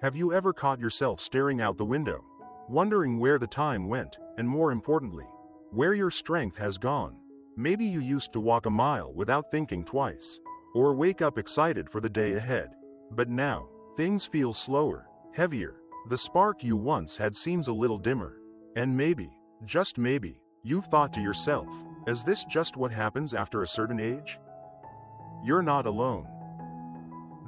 Have you ever caught yourself staring out the window, wondering where the time went, and more importantly, where your strength has gone? Maybe you used to walk a mile without thinking twice, or wake up excited for the day ahead. But now, things feel slower, heavier. The spark you once had seems a little dimmer. And maybe, just maybe, you've thought to yourself, is this just what happens after a certain age? You're not alone.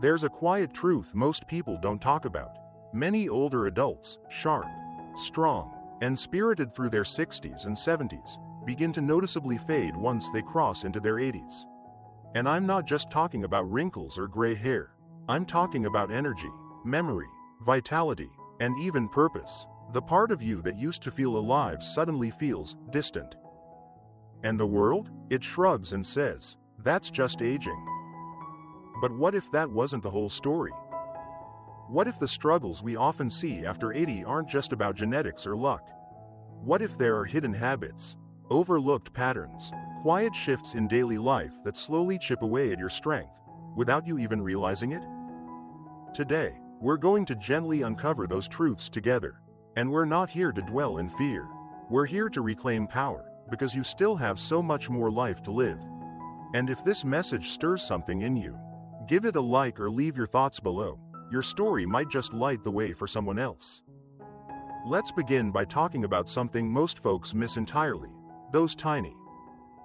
There's a quiet truth most people don't talk about. Many older adults, sharp, strong, and spirited through their 60s and 70s, begin to noticeably fade once they cross into their 80s. And I'm not just talking about wrinkles or gray hair. I'm talking about energy, memory, vitality, and even purpose. The part of you that used to feel alive suddenly feels distant. And the world? It shrugs and says, that's just aging. But what if that wasn't the whole story? What if the struggles we often see after 80 aren't just about genetics or luck? What if there are hidden habits, overlooked patterns, quiet shifts in daily life that slowly chip away at your strength, without you even realizing it? Today, we're going to gently uncover those truths together. And we're not here to dwell in fear. We're here to reclaim power, because you still have so much more life to live. And if this message stirs something in you, give it a like or leave your thoughts below. Your story might just light the way for someone else. Let's begin by talking about something most folks miss entirely: those tiny,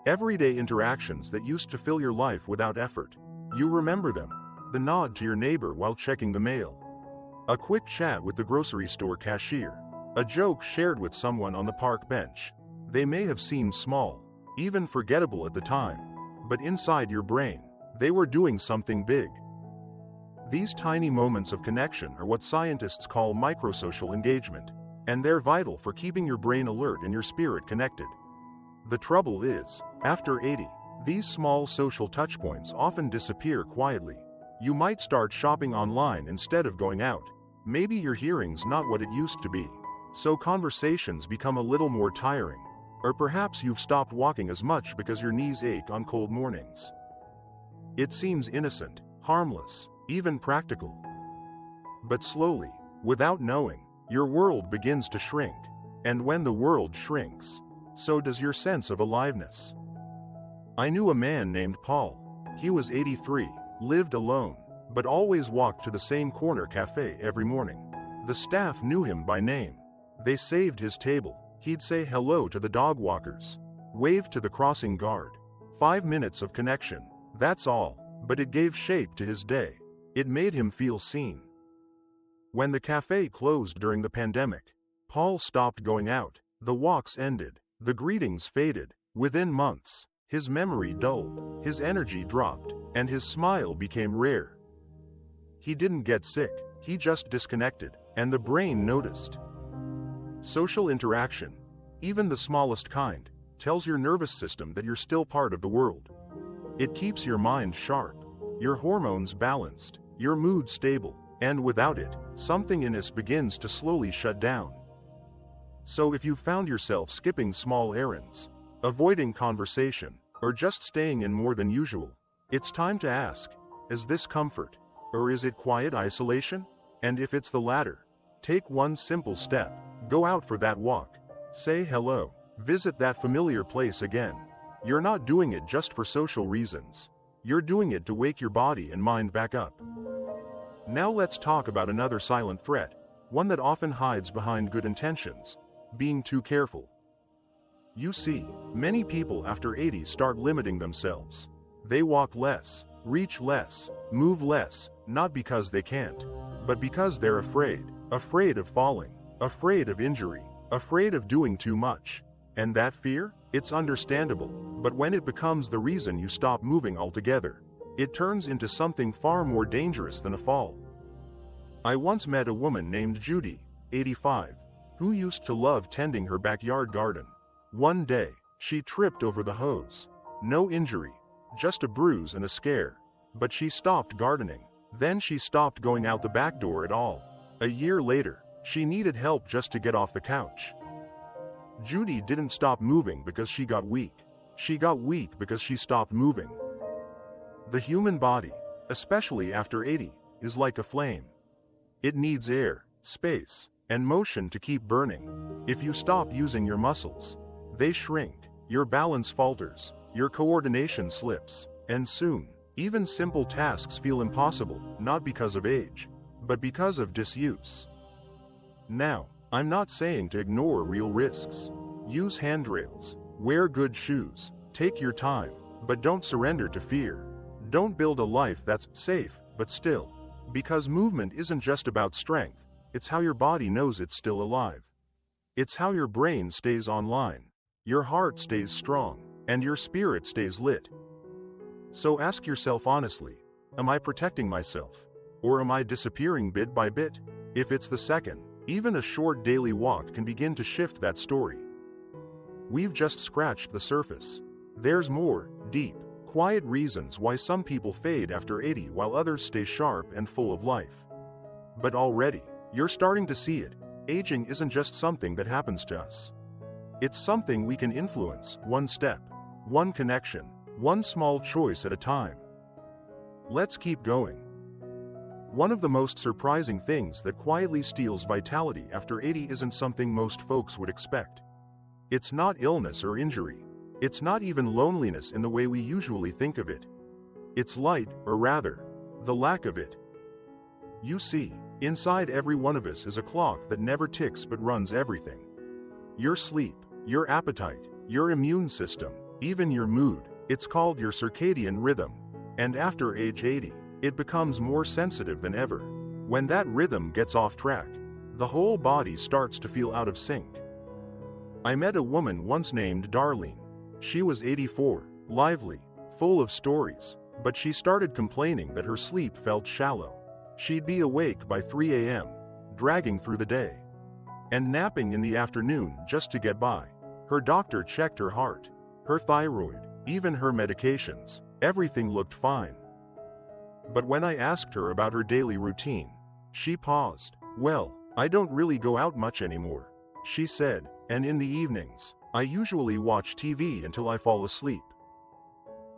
everyday interactions that used to fill your life without effort. You remember them: the nod to your neighbor while checking the mail, a quick chat with the grocery store cashier, a joke shared with someone on the park bench. They may have seemed small, even forgettable at the time, but inside your brain, they were doing something big. These tiny moments of connection are what scientists call microsocial engagement, and they're vital for keeping your brain alert and your spirit connected. The trouble is, after 80, these small social touchpoints often disappear quietly. You might start shopping online instead of going out. Maybe your hearing's not what it used to be, so conversations become a little more tiring. Or perhaps you've stopped walking as much because your knees ache on cold mornings. It seems innocent, harmless, even practical. But slowly, without knowing, your world begins to shrink. And when the world shrinks, so does your sense of aliveness. I knew a man named Paul. He was 83, lived alone, but always walked to the same corner cafe every morning. The staff knew him by name. They saved his table. He'd say hello to the dog walkers, wave to the crossing guard. 5 minutes of connection, that's all, but it gave shape to his day. It made him feel seen. When the cafe closed during the pandemic, Paul stopped going out. The walks ended, the greetings faded. Within months, his memory dulled, his energy dropped, and his smile became rare. He didn't get sick, he just disconnected, and the brain noticed. Social interaction, even the smallest kind, tells your nervous system that you're still part of the world. It keeps your mind sharp, your hormones balanced, your mood stable, and without it, something in us begins to slowly shut down. So if you found yourself skipping small errands, avoiding conversation, or just staying in more than usual, it's time to ask, is this comfort, or is it quiet isolation? And if it's the latter, take one simple step. Go out for that walk. Say hello. Visit that familiar place again. You're not doing it just for social reasons. You're doing it to wake your body and mind back up. Now let's talk about another silent threat, one that often hides behind good intentions: being too careful. You see, many people after 80 start limiting themselves. They walk less, reach less, move less, not because they can't, but because they're afraid of falling, afraid of injury, afraid of doing too much. And that fear? It's understandable, but when it becomes the reason you stop moving altogether, it turns into something far more dangerous than a fall. I once met a woman named Judy, 85, who used to love tending her backyard garden. One day, she tripped over the hose. No injury, just a bruise and a scare. But she stopped gardening. Then she stopped going out the back door at all. A year later, she needed help just to get off the couch. Judy didn't stop moving because she got weak. She got weak because she stopped moving. The human body, especially after 80, is like a flame. It needs air, space, and motion to keep burning. If you stop using your muscles, they shrink, your balance falters, your coordination slips, and soon, even simple tasks feel impossible, not because of age, but because of disuse. Now, I'm not saying to ignore real risks. Use handrails, wear good shoes, take your time, but don't surrender to fear. Don't build a life that's safe, but still. Because movement isn't just about strength, it's how your body knows it's still alive. It's how your brain stays online, your heart stays strong, and your spirit stays lit. So ask yourself honestly, am I protecting myself? Or am I disappearing bit by bit? If it's the second, even a short daily walk can begin to shift that story. We've just scratched the surface. There's more, deep, quiet reasons why some people fade after 80 while others stay sharp and full of life. But already, you're starting to see it. Aging isn't just something that happens to us. It's something we can influence, one step, one connection, one small choice at a time. Let's keep going. One of the most surprising things that quietly steals vitality after 80 isn't something most folks would expect. It's not illness or injury. It's not even loneliness in the way we usually think of it. It's light, or rather, the lack of it. You see, inside every one of us is a clock that never ticks but runs everything. Your sleep, your appetite, your immune system, even your mood. It's called your circadian rhythm. And after age 80, it becomes more sensitive than ever. When that rhythm gets off track, the whole body starts to feel out of sync. I met a woman once named Darlene. She was 84, lively, full of stories, but she started complaining that her sleep felt shallow. She'd be awake by 3 a.m., dragging through the day, and napping in the afternoon just to get by. Her doctor checked her heart, her thyroid, even her medications. Everything looked fine. But when I asked her about her daily routine, she paused. "Well, I don't really go out much anymore," she said, "and in the evenings, I usually watch TV until I fall asleep."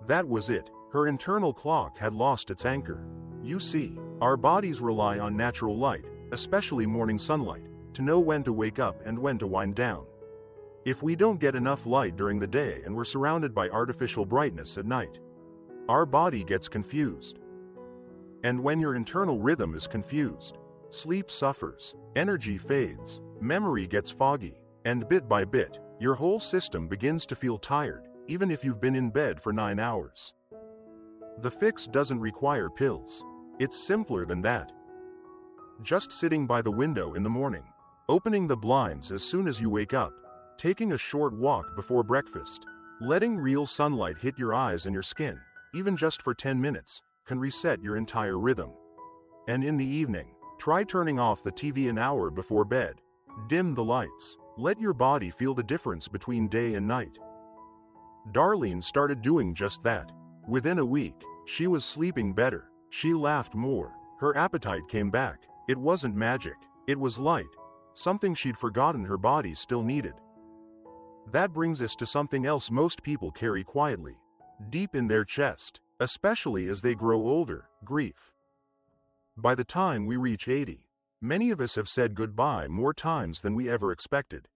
That was it. Her internal clock had lost its anchor. You see, our bodies rely on natural light, especially morning sunlight, to know when to wake up and when to wind down. If we don't get enough light during the day and we're surrounded by artificial brightness at night, our body gets confused. And when your internal rhythm is confused, sleep suffers, energy fades, memory gets foggy, and bit by bit, your whole system begins to feel tired, even if you've been in bed for 9 hours. The fix doesn't require pills. It's simpler than that. Just sitting by the window in the morning, opening the blinds as soon as you wake up, taking a short walk before breakfast, letting real sunlight hit your eyes and your skin, even just for 10 minutes, can reset your entire rhythm. And in the evening, try turning off the TV an hour before bed. Dim the lights. Let your body feel the difference between day and night. Darlene started doing just that. Within a week, she was sleeping better. She laughed more. Her appetite came back. It wasn't magic. It was light. Something she'd forgotten her body still needed. That brings us to something else most people carry quietly, deep in their chest, especially as they grow older: grief. By the time we reach 80, many of us have said goodbye more times than we ever expected.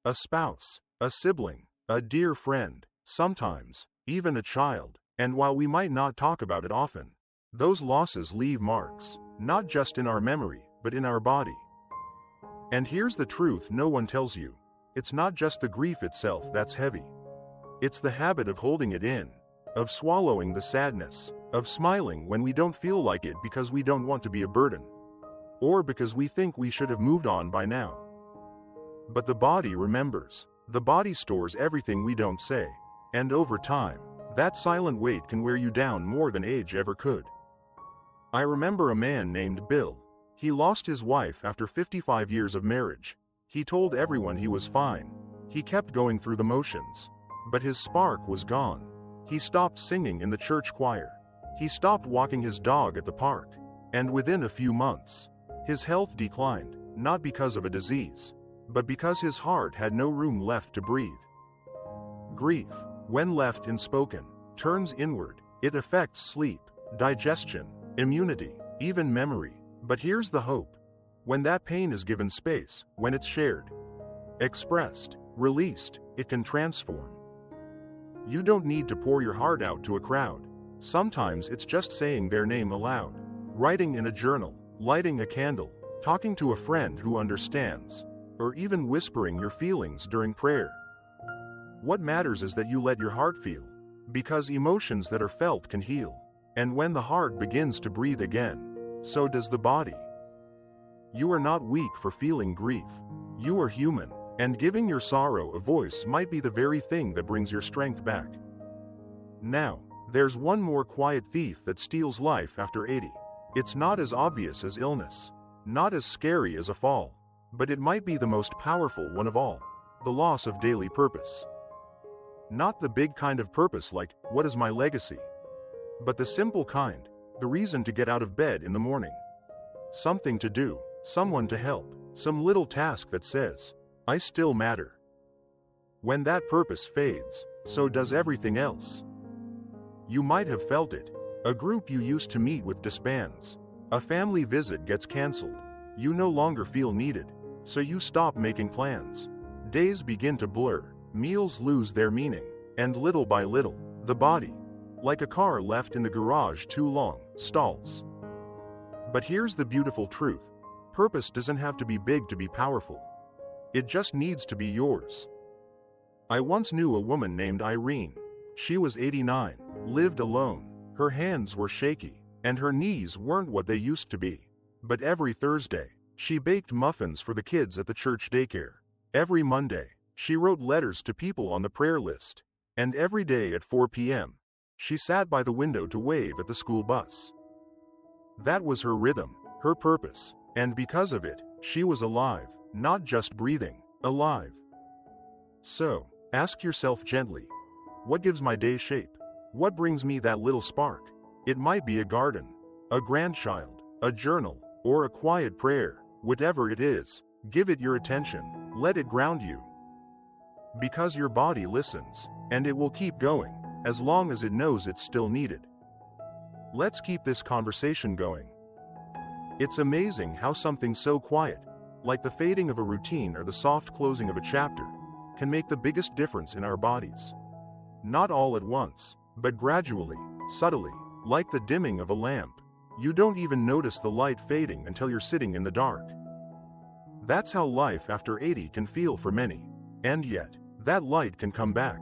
A spouse, a sibling, a dear friend, sometimes even a child. And while we might not talk about it often, those losses leave marks, not just in our memory, but in our body. And here's the truth no one tells you. It's not just the grief itself that's heavy. It's the habit of holding it in, of swallowing the sadness, of smiling when we don't feel like it because we don't want to be a burden, or because we think we should have moved on by now. But the body remembers. The body stores everything we don't say. And over time, that silent weight can wear you down more than age ever could. I remember a man named Bill. He lost his wife after 55 years of marriage. He told everyone he was fine. He kept going through the motions. But his spark was gone. He stopped singing in the church choir. He stopped walking his dog at the park. And within a few months, his health declined, not because of a disease, but because his heart had no room left to breathe. Grief, when left unspoken, turns inward. It affects sleep, digestion, immunity, even memory. But here's the hope. When that pain is given space, when it's shared, expressed, released, it can transform. You don't need to pour your heart out to a crowd. Sometimes it's just saying their name aloud, writing in a journal, lighting a candle, talking to a friend who understands, or even whispering your feelings during prayer. What matters is that you let your heart feel, because emotions that are felt can heal. And when the heart begins to breathe again, so does the body. You are not weak for feeling grief. You are human, and giving your sorrow a voice might be the very thing that brings your strength back. Now, there's one more quiet thief that steals life after 80. It's not as obvious as illness, not as scary as a fall, but it might be the most powerful one of all: the loss of daily purpose. Not the big kind of purpose like, what is my legacy? But the simple kind, the reason to get out of bed in the morning. Something to do, someone to help, some little task that says, I still matter. When that purpose fades, so does everything else. You might have felt it. A group you used to meet with disbands. A family visit gets canceled. You no longer feel needed, so you stop making plans. Days begin to blur, meals lose their meaning, and little by little, the body, like a car left in the garage too long, stalls. But here's the beautiful truth. Purpose doesn't have to be big to be powerful. It just needs to be yours. I once knew a woman named Irene. She was 89, lived alone. Her hands were shaky, and her knees weren't what they used to be. But every Thursday, she baked muffins for the kids at the church daycare. Every Monday, she wrote letters to people on the prayer list. And every day at 4 p.m., she sat by the window to wave at the school bus. That was her rhythm, her purpose, and because of it, she was alive, not just breathing, alive. So, ask yourself gently, what gives my day shape? What brings me that little spark? It might be a garden, a grandchild, a journal, or a quiet prayer. Whatever it is, give it your attention, let it ground you. Because your body listens, and it will keep going, as long as it knows it's still needed. Let's keep this conversation going. It's amazing how something so quiet, like the fading of a routine or the soft closing of a chapter, can make the biggest difference in our bodies. Not all at once, but gradually, subtly, like the dimming of a lamp. You don't even notice the light fading until you're sitting in the dark. That's how life after 80 can feel for many. And yet, that light can come back,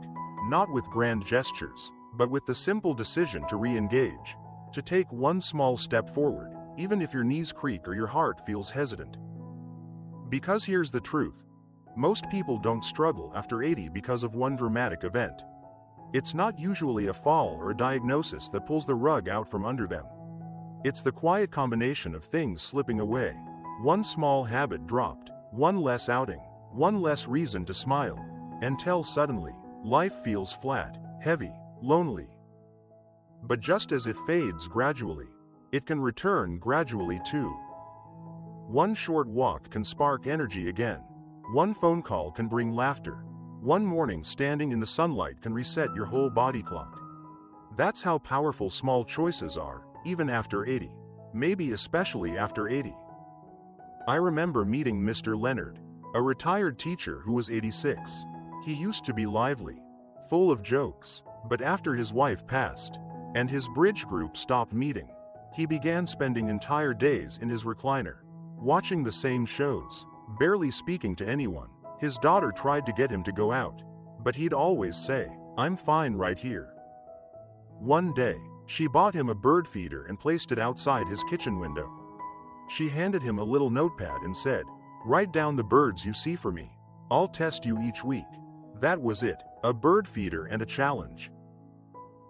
not with grand gestures, but with the simple decision to re-engage, to take one small step forward, even if your knees creak or your heart feels hesitant. Because here's the truth. Most people don't struggle after 80 because of one dramatic event. It's not usually a fall or a diagnosis that pulls the rug out from under them. It's the quiet combination of things slipping away. One small habit dropped, one less outing, one less reason to smile, until suddenly, life feels flat, heavy, lonely. But just as it fades gradually, it can return gradually too. One short walk can spark energy again. One phone call can bring laughter. One morning standing in the sunlight can reset your whole body clock. That's how powerful small choices are, even after 80. Maybe especially after 80. I remember meeting Mr. Leonard, a retired teacher who was 86. He used to be lively, full of jokes, but after his wife passed, and his bridge group stopped meeting, he began spending entire days in his recliner, watching the same shows, barely speaking to anyone. His daughter tried to get him to go out, but he'd always say, I'm fine right here. One day, she bought him a bird feeder and placed it outside his kitchen window. She handed him a little notepad and said, write down the birds you see for me. I'll test you each week. That was it, a bird feeder and a challenge.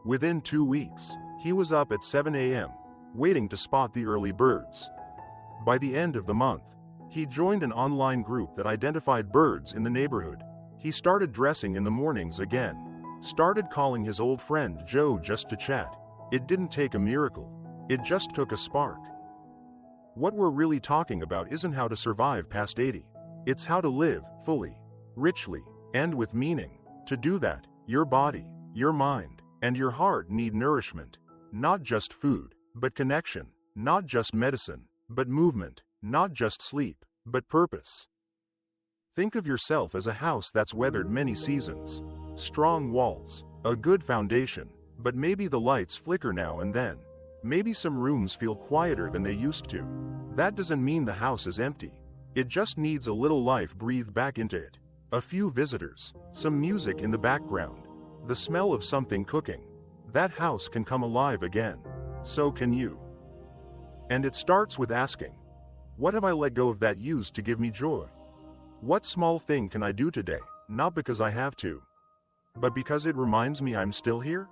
Within 2 weeks, he was up at 7 a.m., waiting to spot the early birds. By the end of the month, he joined an online group that identified birds in the neighborhood. He started dressing in the mornings again, started calling his old friend Joe just to chat. It didn't take a miracle, it just took a spark. What we're really talking about isn't how to survive past 80. It's how to live fully, richly, and with meaning. To do that, your body, your mind, and your heart need nourishment. Not just food, but connection. Not just medicine, but movement. Not just sleep, but purpose. Think of yourself as a house that's weathered many seasons. Strong walls, a good foundation, but maybe the lights flicker now and then. Maybe some rooms feel quieter than they used to. That doesn't mean the house is empty. It just needs a little life breathed back into it. A few visitors, some music in the background, the smell of something cooking. That house can come alive again. So can you. And it starts with asking, what have I let go of that used to give me joy? What small thing can I do today, not because I have to, but because it reminds me I'm still here?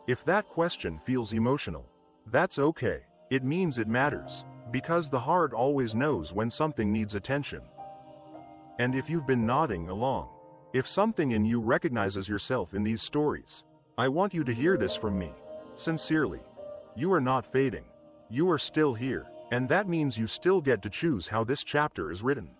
If that question feels emotional, that's okay. It means it matters, because the heart always knows when something needs attention. And if you've been nodding along, if something in you recognizes yourself in these stories, I want you to hear this from me. Sincerely. You are not fading. You are still here, and that means you still get to choose how this chapter is written.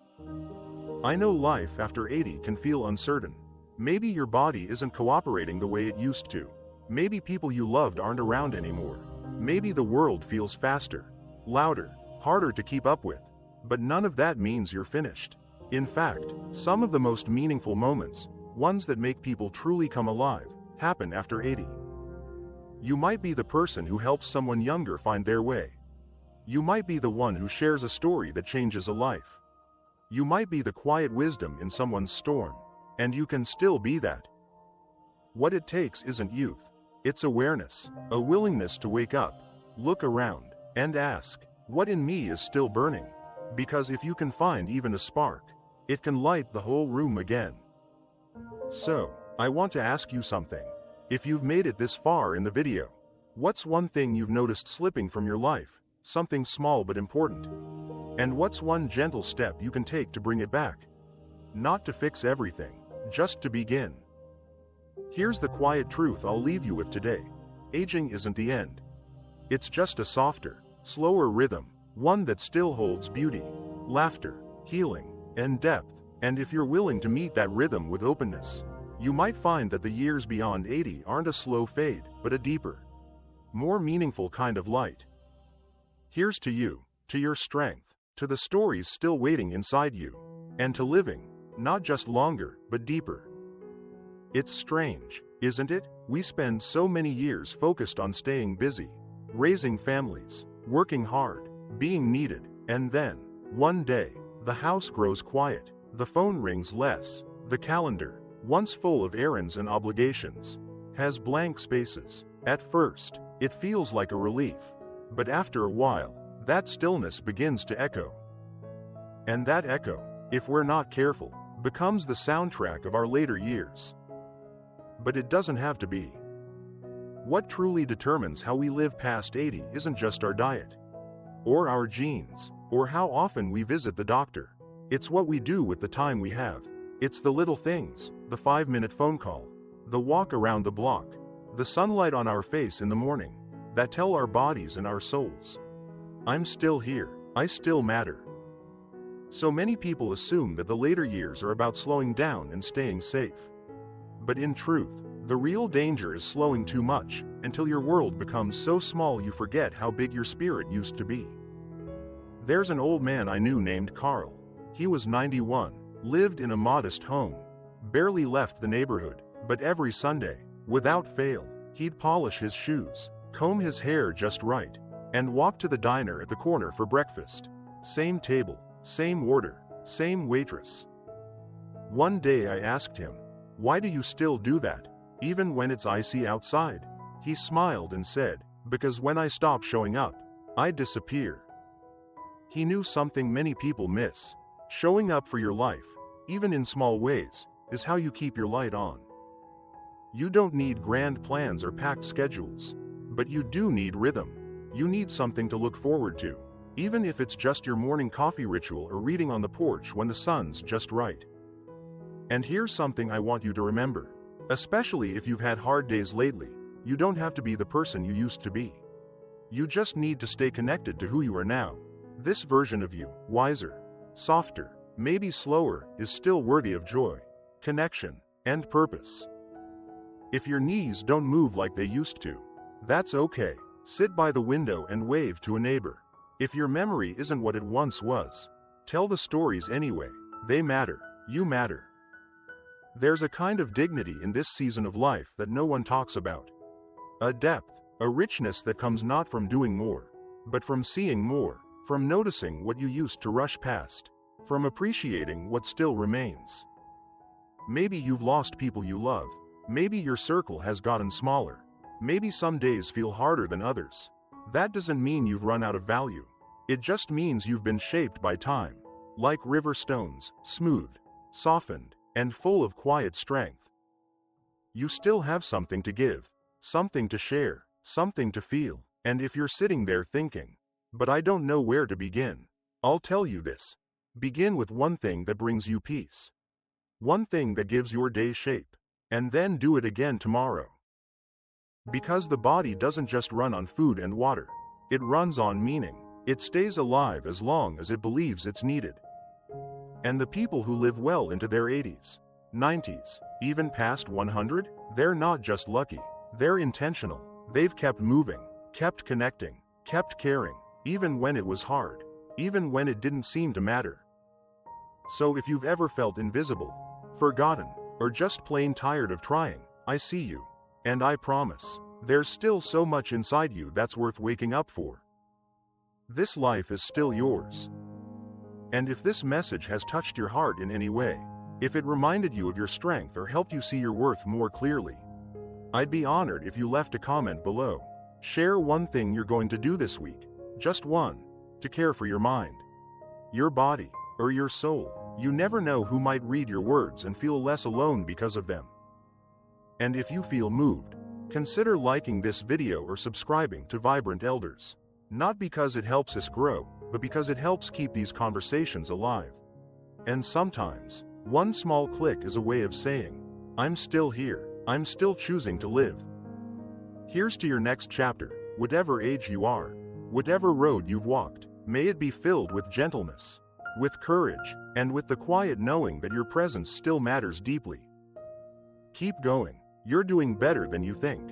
I know life after 80 can feel uncertain. Maybe your body isn't cooperating the way it used to. Maybe people you loved aren't around anymore. Maybe the world feels faster, louder, harder to keep up with. But none of that means you're finished. In fact, some of the most meaningful moments, ones that make people truly come alive, happen after 80. You might be the person who helps someone younger find their way. You might be the one who shares a story that changes a life. You might be the quiet wisdom in someone's storm, and you can still be that. What it takes isn't youth, it's awareness, a willingness to wake up, look around, and ask, what in me is still burning? Because if you can find even a spark, it can light the whole room again. So, I want to ask you something. If you've made it this far in the video, what's one thing you've noticed slipping from your life, something small but important? And what's one gentle step you can take to bring it back? Not to fix everything, just to begin. Here's the quiet truth I'll leave you with today. Aging isn't the end. It's just a softer, slower rhythm, one that still holds beauty, laughter, healing, and depth. And if you're willing to meet that rhythm with openness, you might find that the years beyond 80 aren't a slow fade, but a deeper, more meaningful kind of light. Here's to you, to your strength, to the stories still waiting inside you, and to living, not just longer, but deeper. It's strange, isn't it? We spend so many years focused on staying busy, raising families, working hard, being needed, and then, one day, the house grows quiet, the phone rings less, the calendar, once full of errands and obligations, has blank spaces. At first, it feels like a relief, but after a while, that stillness begins to echo. And that echo, if we're not careful, becomes the soundtrack of our later years. But it doesn't have to be. What truly determines how we live past 80 isn't just our diet, or our genes, or how often we visit the doctor. It's what we do with the time we have. It's the little things, the 5-minute phone call, the walk around the block, the sunlight on our face in the morning, that tell our bodies and our souls, I'm still here, I still matter. So many people assume that the later years are about slowing down and staying safe. But in truth, the real danger is slowing too much, until your world becomes so small you forget how big your spirit used to be. There's an old man I knew named Carl. He was 91, lived in a modest home, barely left the neighborhood, but every Sunday, without fail, he'd polish his shoes, comb his hair just right, and walk to the diner at the corner for breakfast. Same table, same order, same waitress. One day I asked him, "Why do you still do that, even when it's icy outside?" He smiled and said, "Because when I stop showing up, I disappear." He knew something many people miss. Showing up for your life, even in small ways, is how you keep your light on. You don't need grand plans or packed schedules, but you do need rhythm. You need something to look forward to, even if it's just your morning coffee ritual or reading on the porch when the sun's just right. And here's something I want you to remember. Especially if you've had hard days lately, you don't have to be the person you used to be. You just need to stay connected to who you are now. This version of you, wiser, softer, maybe slower, is still worthy of joy, connection, and purpose. If your knees don't move like they used to, that's okay. Sit by the window and wave to a neighbor. If your memory isn't what it once was, tell the stories anyway. They matter. You matter. There's a kind of dignity in this season of life that no one talks about. A depth, a richness that comes not from doing more, but from seeing more, from noticing what you used to rush past, from appreciating what still remains. Maybe you've lost people you love. Maybe your circle has gotten smaller. Maybe some days feel harder than others. That doesn't mean you've run out of value. It just means you've been shaped by time, like river stones, smooth, softened, and full of quiet strength. You still have something to give, something to share, something to feel. And if you're sitting there thinking, "But I don't know where to begin," I'll tell you this. Begin with one thing that brings you peace. One thing that gives your day shape. And then do it again tomorrow. Because the body doesn't just run on food and water. It runs on meaning. It stays alive as long as it believes it's needed. And the people who live well into their 80s, 90s, even past 100, they're not just lucky. They're intentional. They've kept moving, kept connecting, kept caring, even when it was hard, even when it didn't seem to matter. So if you've ever felt invisible, forgotten, or just plain tired of trying, I see you. And I promise, there's still so much inside you that's worth waking up for. This life is still yours. And if this message has touched your heart in any way, if it reminded you of your strength or helped you see your worth more clearly, I'd be honored if you left a comment below. Share one thing you're going to do this week, just one, to care for your mind, your body, or your soul. You never know who might read your words and feel less alone because of them. And if you feel moved, consider liking this video or subscribing to Vibrant Elders. Not because it helps us grow, but because it helps keep these conversations alive. And sometimes, one small click is a way of saying, "I'm still here. I'm still choosing to live." Here's to your next chapter, whatever age you are, whatever road you've walked. May it be filled with gentleness, with courage, and with the quiet knowing that your presence still matters deeply. Keep going. You're doing better than you think.